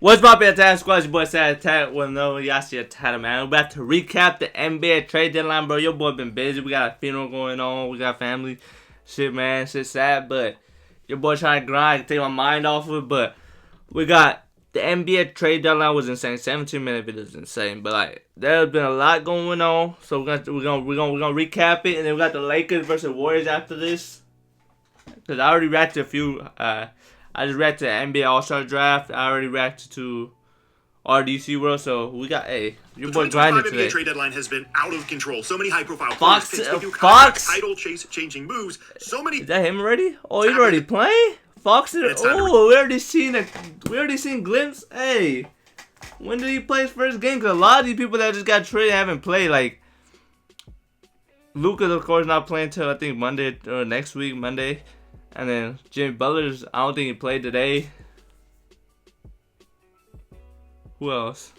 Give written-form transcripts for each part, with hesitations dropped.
What's my fantastic squad? Your boy Sad Attack. Well, no, y'all see Attack, man. We're about to recap the NBA trade deadline, bro. Your boy been busy. We got a funeral going on. We got family shit, man. Shit sad, but your boy trying to grind, take my mind off of it. But we got the NBA trade deadline was insane. 17-minute video is insane, but like there's been a lot going on. So we're gonna recap it, and then we got the Lakers versus Warriors after this. Cause I already reacted a few. I just reacted to NBA All-Star Draft. I already reacted to RDC World. So we got your boy grinding today. The trade deadline has been out of control. So many high-profile Fox, title changing moves. So many. Is that him already? Oh, he's already playing. Fox. Oh, we already seen glimpse. Hey, when did he play his first game? Cause a lot of these people that just got traded haven't played. Like Luka, of course, not playing till I think Monday or next week, Monday. And then Jimmy Butler's, I don't think he played today. Who else?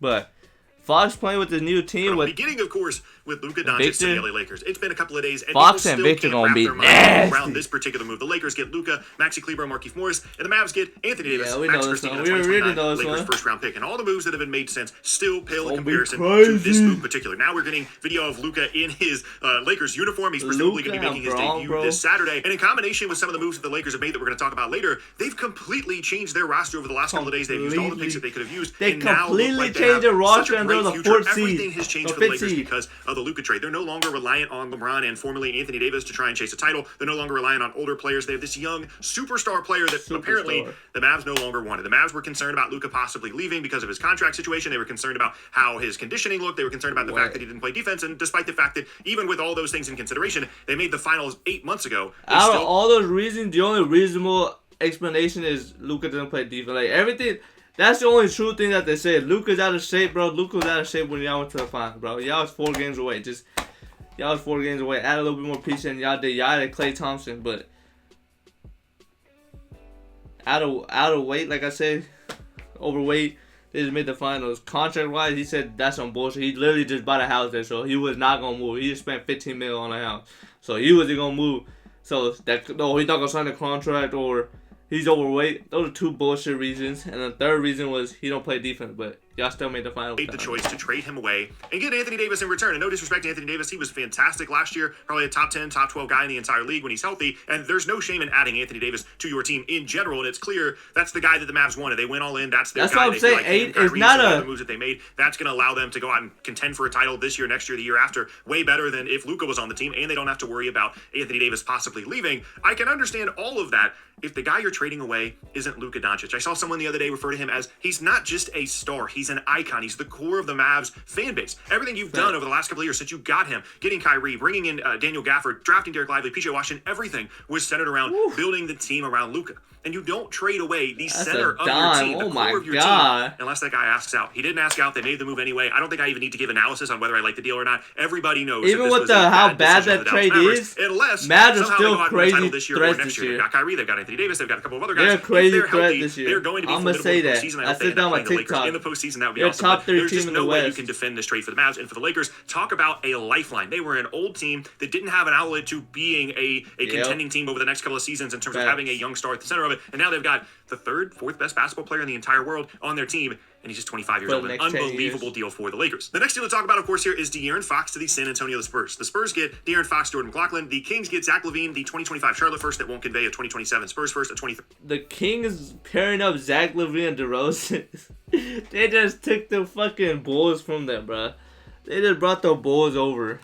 But Fox playing with the new team. Beginning, of course, with Luka Doncic to the LA Lakers. It's been a couple of days, and Fox and Victor gonna be nasty around this particular move. The Lakers get Luka, Maxi Kleber, Markieff Morris, and the Mavs get Anthony Davis, yeah, we know this one. We already know this Lakers one. first-round pick, and all the moves that have been made since still pale in comparison to this move in particular. Now we're getting video of Luka in his Lakers uniform. He's presumably going to be making his debut this Saturday, and in combination with some of the moves that the Lakers have made that we're going to talk about later, they've completely changed their roster over the last couple of days. They've used all the picks that they could have used. They completely changed their roster, and they're the 4th seed. Everything has changed for the Lakers because of the Luka trade. They're no longer reliant on LeBron and formerly Anthony Davis to try and chase a title. They're no longer relying on older players. They have this young superstar player that apparently the Mavs no longer wanted. The Mavs were concerned about Luka possibly leaving because of his contract situation. They were concerned about how his conditioning looked. They were concerned about the fact that he didn't play defense. And despite the fact that even with all those things in consideration, they made the finals 8 months ago. Out of all those reasons, the only reasonable explanation is Luka doesn't play defense. Like everything. That's the only true thing that they say. Luka's out of shape, bro. Luka's out of shape when y'all went to the finals, bro. Y'all was 4 games away. Y'all was 4 games away. Add a little bit more piece than y'all did. Y'all had Klay Thompson, but out of weight, like I said, overweight. They just made the finals. Contract-wise, he said that's some bullshit. He literally just bought a house there, so he was not gonna move. He just spent $15 million on a house, so he wasn't gonna move. So he's not gonna sign a contract or he's overweight. Those are 2 bullshit reasons. And the third reason was he don't play defense, but y'all still made the final. Made the choice to trade him away and get Anthony Davis in return. And no disrespect to Anthony Davis, he was fantastic last year. Probably a top 10, top 12 guy in the entire league when he's healthy. And there's no shame in adding Anthony Davis to your team in general. And it's clear that's the guy that the Mavs wanted. They went all in. That's their guy. What I'm saying. Like it's not the moves that they made. That's going to allow them to go out and contend for a title this year, next year, the year after. Way better than if Luka was on the team, and they don't have to worry about Anthony Davis possibly leaving. I can understand all of that if the guy you're trading away isn't Luka Doncic. I saw someone the other day refer to him as he's not just a star, he's an icon. He's the core of the Mavs fan base. Everything you've done over the last couple of years since you got him, getting Kyrie, bringing in Daniel Gafford, drafting Derek Lively, PJ Washington, everything was centered around building the team around Luka. And you don't trade away the center of your team, the core of your team, unless that guy asks out. He didn't ask out. They made the move anyway. I don't think I even need to give analysis on whether I like the deal or not. Everybody knows. Even with how bad that trade is, unless Mavs are still crazy this year or next year. They've got Kyrie, they've got Anthony Davis, they've got a couple of other guys. They're a crazy threat this year. They're going to be I'm gonna say that. I said that on my TikTok. In the postseason, that would be awesome. Top 3 there's team just in no the way you West. can defend this trade for the Mavs and for the Lakers. Talk about a lifeline. They were an old team that didn't have an outlet to being a contending team over the next couple of seasons in terms of having a young star at the center of it. And now they've got the 3rd, 4th best basketball player in the entire world on their team, and he's just 25 years old. An unbelievable deal for the Lakers. The next deal to talk about, of course, here is De'Aaron Fox to the San Antonio Spurs. The Spurs get De'Aaron Fox, Jordan McLaughlin. The Kings get Zach LaVine, the 2025 Charlotte first that won't convey a 2027 Spurs first, a 23. The Kings pairing up Zach LaVine and DeRozan. They just took the fucking Bulls from them, bro. They just brought the Bulls over.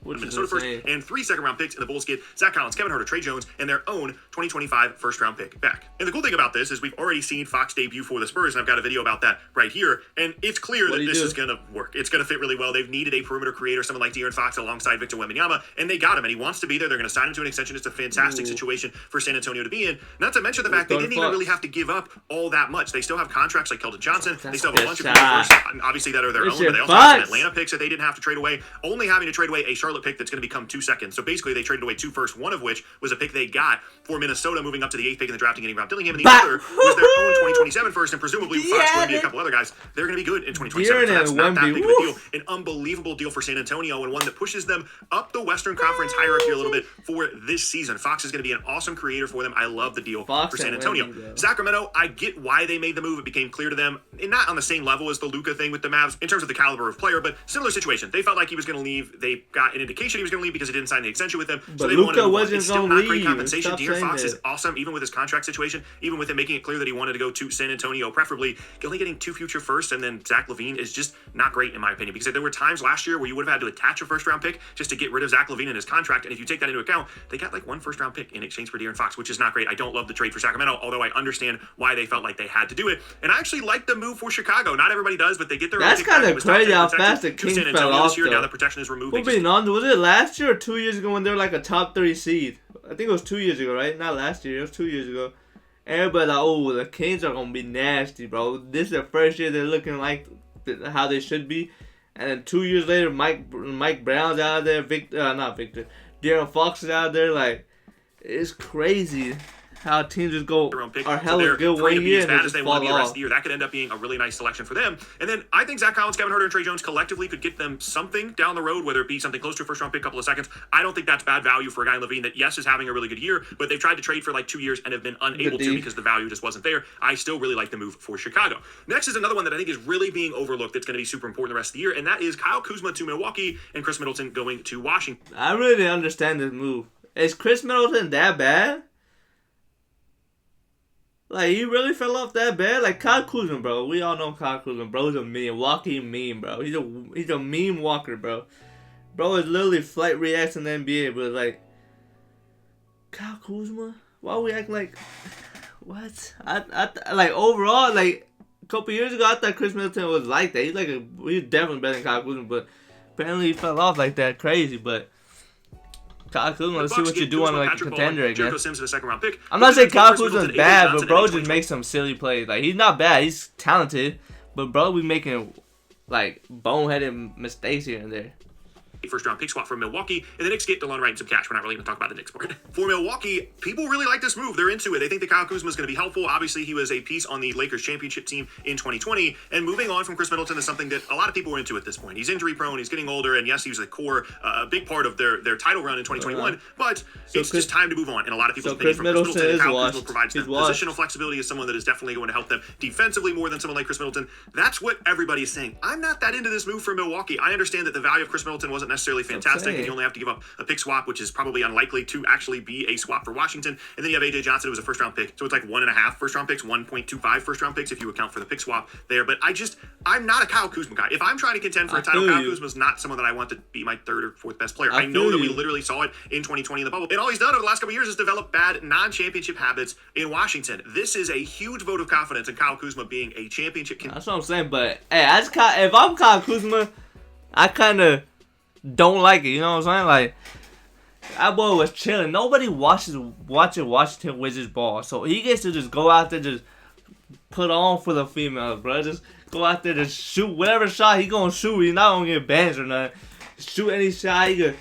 Minnesota first and 3 second-round picks, and the Bulls get Zach Collins, Kevin Huerter, Trey Jones, and their own 2025 first-round pick back. And the cool thing about this is we've already seen Fox debut for the Spurs, and I've got a video about that right here. And it's clear that this is going to work. It's going to fit really well. They've needed a perimeter creator, someone like De'Aaron Fox alongside Victor Wembanyama, and they got him, and he wants to be there. They're going to sign him to an extension. It's a fantastic situation for San Antonio to be in. Not to mention the fact they didn't even really have to give up all that much. They still have contracts like Keldon Johnson. They still have a bunch of firsts, obviously, that are their own, but they also have some Atlanta picks that they didn't have to trade away. Only having to trade away a Charlotte Charlotte pick that's going to become 2 seconds. So basically, they traded away 2 firsts, one of which was a pick they got for Minnesota, moving up to the 8th pick in the draft and getting Rob Dillingham, and the other was their own 2027 first, and presumably Fox going to be a couple other guys. They're going to be good in 2027. So that's not that big of a deal. An unbelievable deal for San Antonio, and one that pushes them up the Western Conference hierarchy a little bit for this season. Fox is going to be an awesome creator for them. I love the deal for San Antonio. Sacramento, I get why they made the move. It became clear to them, and not on the same level as the Luka thing with the Mavs in terms of the caliber of player, but similar situation. They felt like he was going to leave. They got an indication he was going to leave because he didn't sign the extension with them. So they Luka wasn't it's still not leave. great compensation. De'Aaron Fox is awesome, even with his contract situation, even with him making it clear that he wanted to go to San Antonio, preferably. Only getting 2 future firsts and then Zach LaVine is just not great in my opinion, because there were times last year where you would have had to attach a first round pick just to get rid of Zach LaVine and his contract, and if you take that into account, they got like 1 first round pick in exchange for De'Aaron Fox, which is not great. I don't love the trade for Sacramento, although I understand why they felt like they had to do it, and I actually like the move for Chicago. Not everybody does, but they get their That's kind of crazy how fast the Kings fell off this year. Now the protection is removed. Was it last year or 2 years ago when they were like a top 3 seed? I think it was 2 years ago, right? Not last year. It was 2 years ago. Everybody like, oh, the Kings are gonna be nasty, bro. This is the first year they're looking like how they should be, and then 2 years later, Mike Brown's out of there. De'Aaron Fox is out there. Like, it's crazy how teams just go are hella good 1 year and as they want to be the rest of the year. That could end up being a really nice selection for them. And then I think Zach Collins, Kevin Huerter, and Trey Jones collectively could get them something down the road, whether it be something close to a first round pick, couple of seconds. I don't think that's bad value for a guy in LaVine that, yes, is having a really good year, but they've tried to trade for like 2 years and have been unable to because the value just wasn't there. I still really like the move for Chicago. Next is another one that I think is really being overlooked that's going to be super important the rest of the year, and that is Kyle Kuzma to Milwaukee and Chris Middleton going to Washington. I really didn't understand this move. Is Chris Middleton that bad? Like, he really fell off that bad? Like, Kyle Kuzma, bro. We all know Kyle Kuzma. Bro's a Milwaukee meme, bro. He's a meme walker, bro. Bro is literally flight reacts in the NBA, but like, Kyle Kuzma? Why we act like, what? I like, overall, like, a couple years ago, I thought Chris Middleton was like that. He's definitely better than Kyle Kuzma, but apparently he fell off like that. Crazy, but Kyle Kuzma, let's see what you do on like a contender again. I'm not saying Kyle Kuzma's bad, but bro just makes some silly plays. Like, he's not bad, he's talented, but bro be making like boneheaded mistakes here and there. First round pick swap from Milwaukee, and the Knicks get DeLon Wright and some cash. We're not really going to talk about the Knicks part. For Milwaukee, people really like this move. They're into it. They think that Kyle Kuzma is going to be helpful. Obviously, he was a piece on the Lakers championship team in 2020, and moving on from Chris Middleton is something that a lot of people were into at this point. He's injury prone, he's getting older, and yes, he was a core, a big part of their title run in 2021, but it's just time to move on, and a lot of people's opinion from Chris Middleton and Kyle Kuzma provides them positional flexibility as someone that is definitely going to help them defensively more than someone like Chris Middleton. That's what everybody is saying. I'm not that into this move for Milwaukee. I understand that the value of Chris Middleton wasn't necessarily fantastic, and you only have to give up a pick swap, which is probably unlikely to actually be a swap for Washington. And then you have AJ Johnson, who was a first round pick. So it's like 1.5 first round picks, 1.25 first round picks if you account for the pick swap there. But I'm not a Kyle Kuzma guy. If I'm trying to contend for a title, Kyle Kuzma's not someone that I want to be my 3rd or 4th best player. I know that we literally saw it in 2020 in the bubble. And all he's done over the last couple of years is develop bad non-championship habits in Washington. This is a huge vote of confidence in Kyle Kuzma being a championship contender. That's what I'm saying. But hey, if I'm Kyle Kuzma, I kind of don't like it, you know what I'm saying? Like, that boy was chilling. Nobody watches Washington Wizards ball, so he gets to just go out there, just put on for the females, bro. Just go out there, just shoot whatever shot he gonna shoot. He's not gonna get benched or nothing. Shoot any shot, he could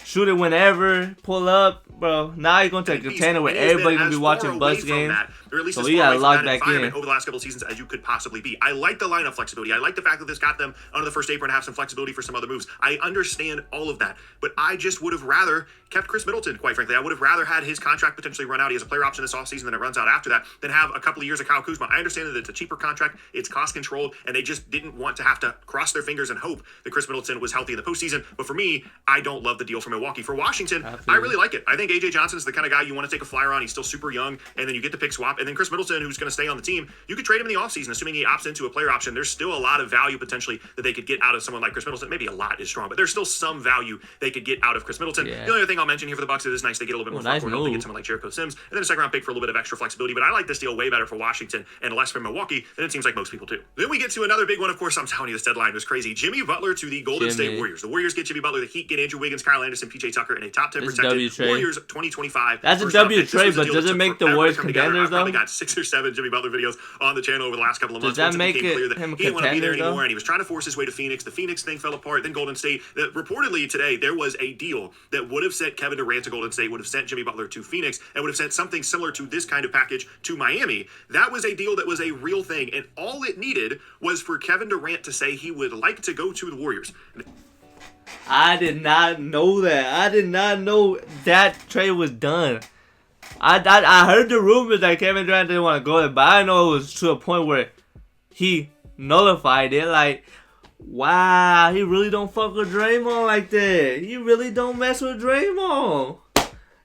shoot it whenever, pull up, bro. Now he's gonna take a contender where everybody gonna be watching Bucks games. Or at least so we gotta lock back in over the last couple of seasons as you could possibly be. I like the lineup flexibility. I like the fact that this got them under the first apron and have some flexibility for some other moves. I understand all of that, but I just would have rather kept Chris Middleton, quite frankly. I would have rather had his contract potentially run out. He has a player option this offseason, then it runs out after that, than have a couple of years of Kyle Kuzma. I understand that it's a cheaper contract, it's cost controlled, and they just didn't want to have to cross their fingers and hope that Chris Middleton was healthy in the postseason. But for me, I don't love the deal for Milwaukee. For Washington, I really like it. I think AJ Johnson is the kind of guy you want to take a flyer on. He's still super young, and then you get the pick swap, and then Chris Middleton, who's going to stay on the team, you could trade him in the offseason, assuming he opts into a player option. There's still a lot of value potentially that they could get out of someone like Chris Middleton. Maybe a lot is strong, but there's still some value they could get out of Chris Middleton. Yeah. The only other thing I'll mention here for the Bucks is it's nice they get a little bit more front court. They get someone like Jericho Sims, and then a second round pick for a little bit of extra flexibility. But I like this deal way better for Washington and less for Milwaukee than it seems like most people do. Then we get to another big one. Of course, I'm telling you, this deadline was crazy. Jimmy Butler to the Golden State Warriors. The Warriors get Jimmy Butler. The Heat get Andrew Wiggins, Kyle Anderson, PJ Tucker, and a top 10 protected Warriors 2025. That's a W trade, but does it make the Warriors contenders though? probably got 6 or 7 Jimmy Butler videos on the channel over the last couple of months. Does that once make it became clear that him he didn't want to be there contender, anymore, though? and he was trying to force his way to Phoenix. The Phoenix thing fell apart. Then Golden State. Reportedly today, there was a deal that would have sent Kevin Durant to Golden State, would have sent Jimmy Butler to Phoenix, and would have sent something similar to this kind of package to Miami. That was a deal that was a real thing, and all it needed was for Kevin Durant to say he would like to go to the Warriors. I did not know that. I did not know that trade was done. I heard the rumors that Kevin Durant didn't want to go there, but I know it was to a point where he nullified it. Like, wow, he really don't fuck with Draymond like that. He really don't mess with Draymond.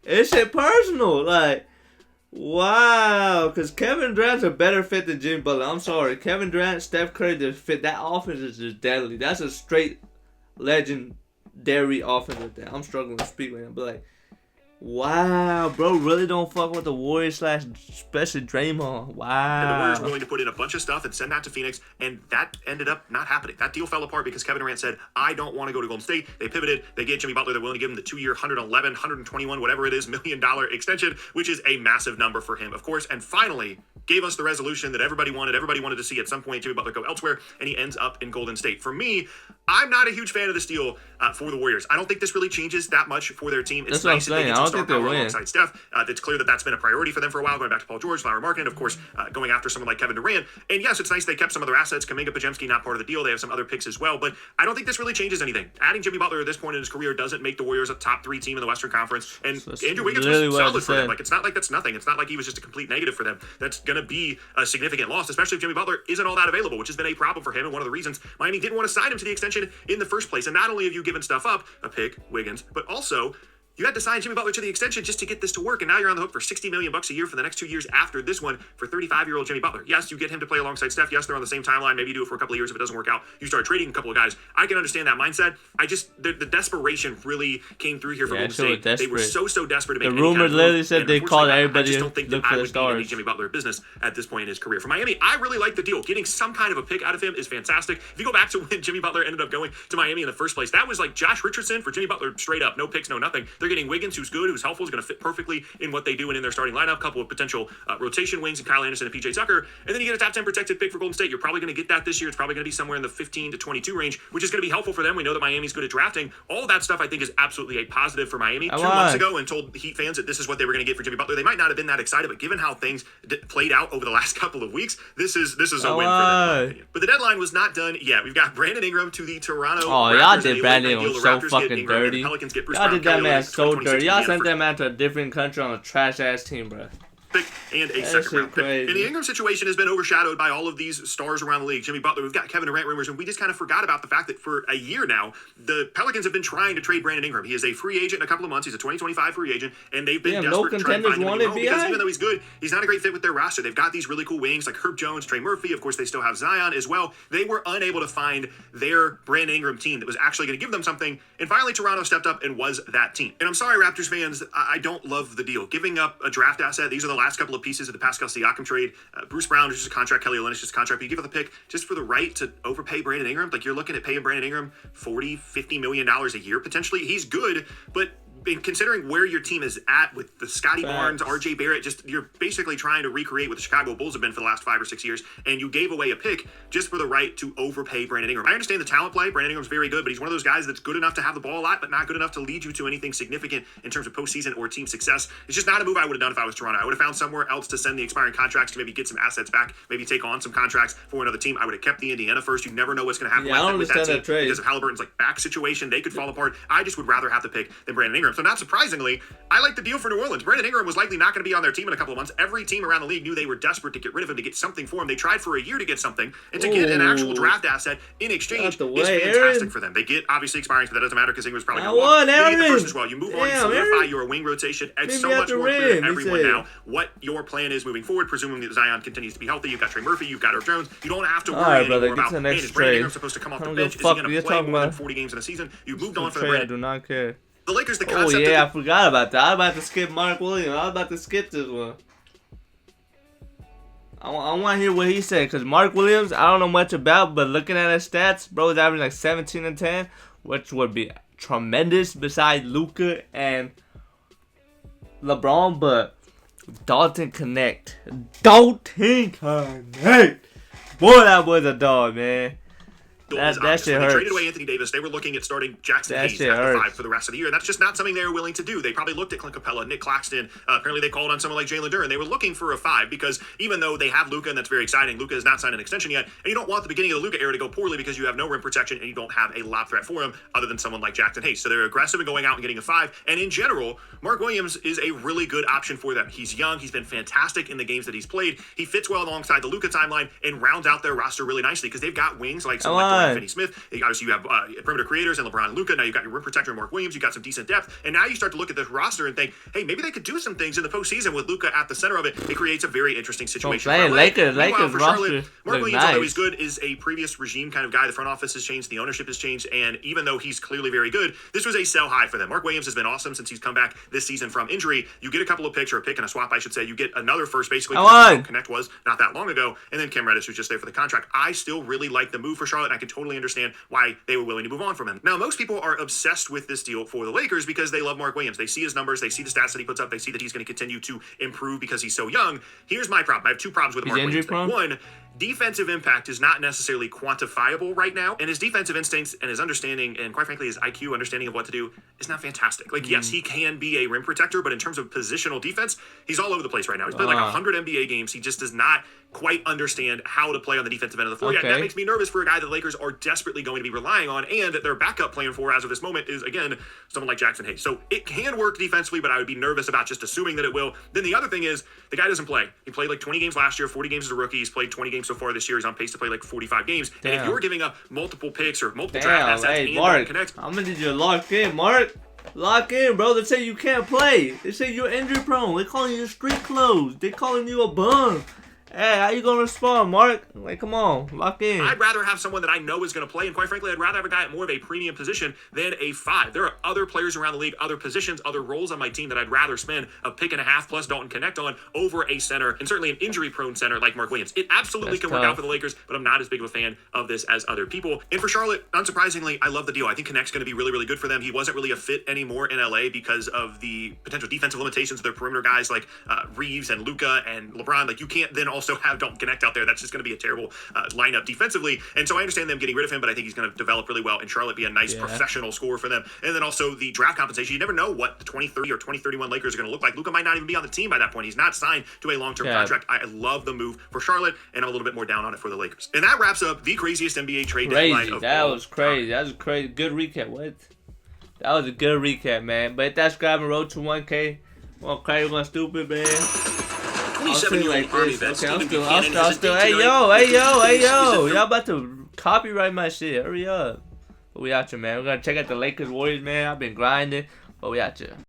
It's shit personal. Like, wow, because Kevin Durant's a better fit than Jimmy Butler. I'm sorry. Kevin Durant, Steph Curry, just fit. That offense is just deadly. That's a straight legendary offense right there. I'm struggling to speak right now, but like, wow, bro, really don't fuck with the Warriors / especially Draymond. Wow. And the Warriors were willing to put in a bunch of stuff and send that to Phoenix, and that ended up not happening. That deal fell apart because Kevin Durant said, I don't want to go to Golden State. They pivoted. They gave Jimmy Butler, they're willing to give him the 2-year, $121, whatever it is, $1 million extension, which is a massive number for him, of course. And finally, gave us the resolution that everybody wanted. Everybody wanted to see at some point Jimmy Butler go elsewhere, and he ends up in Golden State. For me, I'm not a huge fan of this deal for the Warriors. I don't think this really changes that much for their team. It's That's what I'm nice that they saying. get I some don't star think they power win. alongside Steph. It's clear that that's been a priority for them for a while, going back to Paul George, Larry Markkinen, of course, going after someone like Kevin Durant. And yes, it's nice they kept some other assets. Kuminga, Podziemski, not part of the deal. They have some other picks as well, but I don't think this really changes anything. Adding Jimmy Butler at this point in his career doesn't make the Warriors a top 3 team in the Western Conference. And So Andrew Wiggins really was what I solid just for them. said. Like, it's not like that's nothing. It's not like he was just a complete negative for them. That's going to be a significant loss, especially if Jimmy Butler isn't all that available, which has been a problem for him and one of the reasons Miami didn't want to sign him to the extension in the first place. And not only have you given stuff up, a pick, Wiggins, but also you had to sign Jimmy Butler to the extension just to get this to work, and now you're on the hook for $60 million a year for the next 2 years after this one for 35-year-old Jimmy Butler. Yes, you get him to play alongside Steph. Yes, they're on the same timeline. Maybe you do it for a couple of years. If it doesn't work out, you start trading a couple of guys. I can understand that mindset. The desperation really came through here for Golden State. They were so desperate to make The any rumor kind of literally move, said and they called unfortunately, everybody I just don't think look that for I the would be in any stars. Jimmy Butler business at this point in his career. For Miami, I really like the deal. Getting some kind of a pick out of him is fantastic. If you go back to when Jimmy Butler ended up going to Miami in the first place, that was like Josh Richardson for Jimmy Butler straight up. No picks, no nothing. They're getting Wiggins, who's good, who's helpful, is going to fit perfectly in what they do and in their starting lineup, couple of potential rotation wings and Kyle Anderson and PJ Tucker. And then you get a top 10 protected pick for Golden State. You're probably going to get that this year. It's probably going to be somewhere in the 15 to 22 range, which is going to be helpful for them. We know that Miami's good at drafting. All that stuff I think is absolutely a positive for Miami. 2 months ago, and told Heat fans that this is what they were going to get for Jimmy Butler, they might not have been that excited, but given how things played out over the last couple of weeks, this is a win for them, in my opinion. But the deadline was not done yet. We've got Brandon Ingram to the Toronto Raptors. Y'all did Brandon Ingram Ingram so fucking dirty. Y'all did that man so dirty. Y'all sent that man to a different country on a trash ass team, bro. Pick and a second round pick. And the Ingram situation has been overshadowed by all of these stars around the league. Jimmy Butler, we've got Kevin Durant rumors, and we just kind of forgot about the fact that for a year now, the Pelicans have been trying to trade Brandon Ingram. He is a free agent in a couple of months. He's a 2025 free agent, and they've been desperate to try and find him a new home because even though he's good, he's not a great fit with their roster. They've got these really cool wings like Herb Jones, Trey Murphy. Of course, they still have Zion as well. They were unable to find their Brandon Ingram team that was actually going to give them something, and finally Toronto stepped up and was that team. And I'm sorry, Raptors fans, I don't love the deal. Giving up a draft asset, these are the last couple of pieces of the Pascal Siakam trade. Bruce Brown is just a contract. Kelly Olynyk's just a contract. But you give up the pick just for the right to overpay Brandon Ingram. Like, you're looking at paying Brandon Ingram $40-50 million a year potentially. He's good, but considering where your team is at with the Scotty Barnes, RJ Barrett, just you're basically trying to recreate what the Chicago Bulls have been for the last 5 or 6 years, and you gave away a pick just for the right to overpay Brandon Ingram. I understand the talent play. Brandon Ingram's very good, but he's one of those guys that's good enough to have the ball a lot, but not good enough to lead you to anything significant in terms of postseason or team success. It's just not a move I would have done if I was Toronto. I would have found somewhere else to send the expiring contracts to maybe get some assets back, maybe take on some contracts for another team. I would have kept the Indiana first. You never know what's going to happen with that team because of Halliburton's back situation. They could fall apart. I just would rather have the pick than Brandon Ingram. So not surprisingly, I like the deal for New Orleans. Brandon Ingram was likely not going to be on their team in a couple of months. Every team around the league knew they were desperate to get rid of him, to get something for him. They tried for a year to get something, and to get an actual draft asset in exchange is fantastic for them. They get obviously expiring, but that doesn't matter because Ingram's probably going to walk. You get the first as well. You move on, you solidify your wing rotation. It's so much more clear to everyone now what your plan is moving forward, presuming that Zion continues to be healthy. You've got Trey Murphy, you've got Herb Jones. You don't have to worry anymore about, hey, is Brandon Ingram supposed to come off the bench? Is he going to play more than 40 games in a season? You've moved on from the Brandon. I do not care. The Lakers, the concept I forgot about that. I was about to skip Mark Williams. I was about to skip this one. I want to hear what he said, because Mark Williams, I don't know much about, but looking at his stats, bro, he's averaging like 17 and 10, which would be tremendous besides Luka and LeBron, but Dalton Connect. Dalton Connect. Boy, that was a dog, man. That shit hurts. They traded away Anthony Davis. They were looking at starting Jackson Hayes at the 5 for the rest of the year. That's just not something they were willing to do. They probably looked at Clint Capella, Nick Claxton. Apparently, they called on someone like Jalen Duren. They were looking for a 5 because even though they have Luka, and that's very exciting, Luka has not signed an extension yet, and you don't want the beginning of the Luka era to go poorly because you have no rim protection and you don't have a lob threat for him other than someone like Jackson Hayes. So they're aggressive in going out and getting a 5. And in general, Mark Williams is a really good option for them. He's young. He's been fantastic in the games that he's played. He fits well alongside the Luka timeline and rounds out their roster really nicely because they've got wings like someone like Dorian Finney-Smith. Obviously, you have perimeter creators and LeBron and Luka. Now you've got your rim protector, Mark Williams. You've got some decent depth. And now you start to look at this roster and think, hey, maybe they could do some things in the postseason with Luka at the center of it. It creates a very interesting situation. Lakers for Charlotte, Mark Williams, nice. although he's good, is a previous regime kind of guy. The front office has changed. The ownership has changed. And even though he's clearly very good, this was a sell high for them. Mark Williams has been awesome since he's come back this season from injury. You get a couple of picks, or a pick and a swap, I should say. You get another first, basically. Connect was not that long ago. And then Cam Reddish was just there for the contract. I still really like the move for Charlotte, and I can totally understand why they were willing to move on from him. Now, most people are obsessed with this deal for the Lakers because they love Mark Williams. They see his numbers. They see the stats that he puts up. They see that he's going to continue to improve because he's so young. Here's my problem. I have 2 problems with Mark Williams. One, defensive impact is not necessarily quantifiable right now, and his defensive instincts and his understanding, and quite frankly, his IQ understanding of what to do is not fantastic. Like, yes, he can be a rim protector, but in terms of positional defense, he's all over the place right now. He's played like 100 NBA games. He just does not quite understand how to play on the defensive end of the floor. Yeah, that makes me nervous for a guy that the Lakers are desperately going to be relying on, and their backup plan for as of this moment is, again, someone like Jackson Hayes. So it can work defensively, but I would be nervous about just assuming that it will. Then the other thing is, the guy doesn't play. He played like 20 games last year, 40 games as a rookie. He's played 20 games so far this year. He's on pace to play like 45 games. And if you're giving up multiple picks or multiple draft assets and Mark, connect, I'm gonna need you to lock in, Mark. Lock in, bro. They say you can't play. They say you're injury prone. They calling you street clothes. They calling you a bum. Hey, how you gonna respond, Mark? Like, come on, lock in. I'd rather have someone that I know is going to play, and quite frankly, I'd rather have a guy at more of a premium position than a 5. There are other players around the league, other positions, other roles on my team that I'd rather spend a pick and a half plus Dalton Connect on over a center, and certainly an injury-prone center like Mark Williams. It absolutely can work out for the Lakers, but I'm not as big of a fan of this as other people. And for Charlotte, unsurprisingly, I love the deal. I think Connect's going to be really, really good for them. He wasn't really a fit anymore in LA because of the potential defensive limitations of their perimeter guys like Reeves and Luka and LeBron. Like, you can't then also have Dalton Connect out there. That's just going to be a terrible lineup defensively. And so I understand them getting rid of him, but I think he's going to develop really well, and Charlotte be a nice professional scorer for them. And then also the draft compensation. You never know what the 2030 or 2031 Lakers are going to look like. Luka might not even be on the team by that point. He's not signed to a long-term contract. I love the move for Charlotte, and I'm a little bit more down on it for the Lakers. And that wraps up the craziest NBA trade deadline of That was crazy. That was a crazy. Good recap. What? That was a good recap, man. But that's grabbing road to 1K. Well, crazy, going stupid, man. 27-year-old Army vet Stephen Buchanan I'm still. Hey yo! Y'all about to copyright my shit? Hurry up! But we out here, man. We're gonna check out the Lakers Warriors, man. I've been grinding, but we out here.